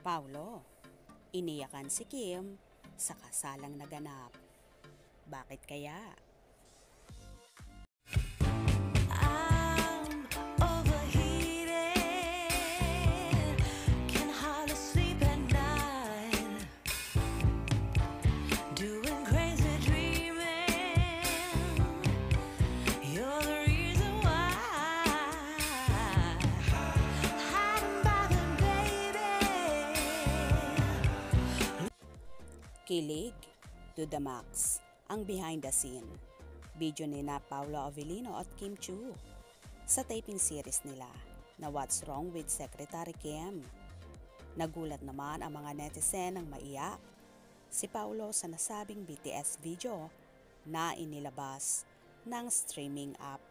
Paulo, iniyakan si Kim sa kasalang naganap. Bakit kaya? I'm overheated, can hardly sleep at night, doing crazy dreaming. You're the reason why. Hiding by the baby. Kilig to the max ang behind the scene. Video ni na Paolo Avellino at Kim Chiu sa taping series nila na What's Wrong with Secretary Kim. Nagulat naman ang mga netizen nang maiyak si Paolo sa nasabing BTS video na inilabas ng streaming app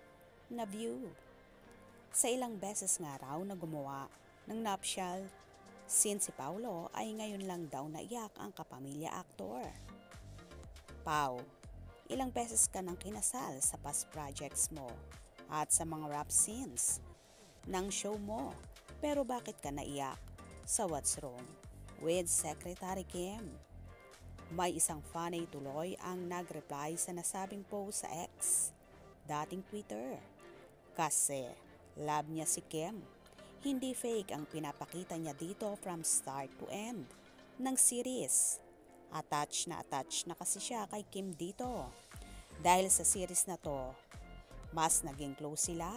na View. Sa ilang beses nga raw na gumawa ng nuptial scene si Paolo ay ngayon lang daw naiyak ang kapamilya aktor. Pau, ilang beses ka nang kinasal sa past projects mo at sa mga rap scenes ng show mo, pero bakit ka naiyak sa What's Wrong with Secretary Kim? May isang fanay tuloy ang nag-reply sa nasabing post sa X, dating Twitter. Kasi love niya si Kim. Hindi fake ang pinapakita niya dito from start to end ng series. Attach na kasi siya kay Kim dito. Dahil sa series na to, mas naging close sila.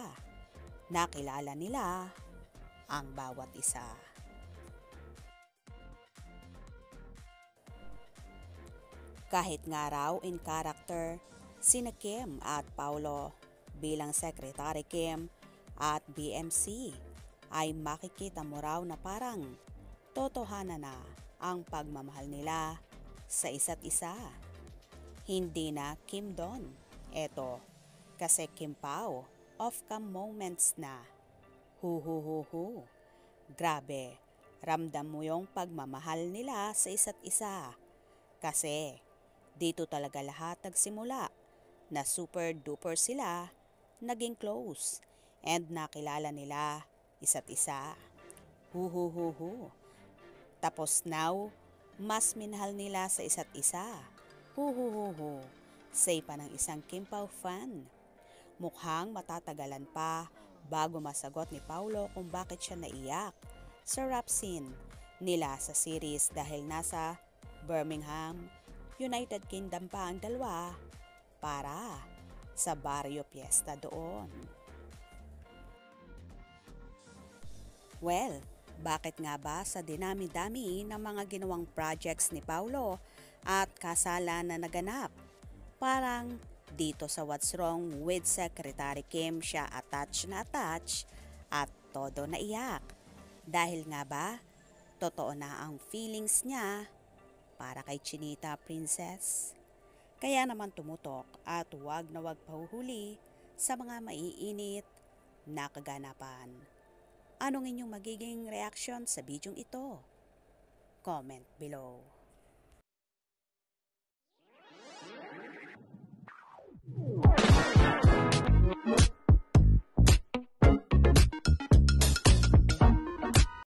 Nakilala nila ang bawat isa. Kahit nga raw in character, sina Kim at Paolo bilang Secretary Kim at BMC ay makikita mo raw na parang totohanan na ang pagmamahal nila sa isa't isa. Hindi na Kim Don. Eto, kasi Kim Pao, off-cam moments na. Hu. Grabe, ramdam mo yung pagmamahal nila sa isa't isa. Kasi dito talaga lahat nagsimula na super duper sila naging close and nakilala nila isa't isa. Hu. Tapos now, mas minahal nila sa isa't isa. Hu. Say pa ng isang Kim Pao fan. Mukhang matatagalan pa bago masagot ni Paulo kung bakit siya naiyak sa rap scene nila sa series dahil nasa Birmingham, United Kingdom pa ang dalawa para sa barrio fiesta doon. Well, bakit nga ba sa dinami-dami ng mga ginawang projects ni Paulo at kasalan na naganap? Parang dito sa What's Wrong with Secretary Kim siya attach at todo naiyak. Dahil nga ba, totoo na ang feelings niya para kay Chinita Princess. Kaya naman tumutok at wag na wag pahuhuli sa mga maiinit na kaganapan. Anong inyong magiging reaction sa bidyong ito? Comment below.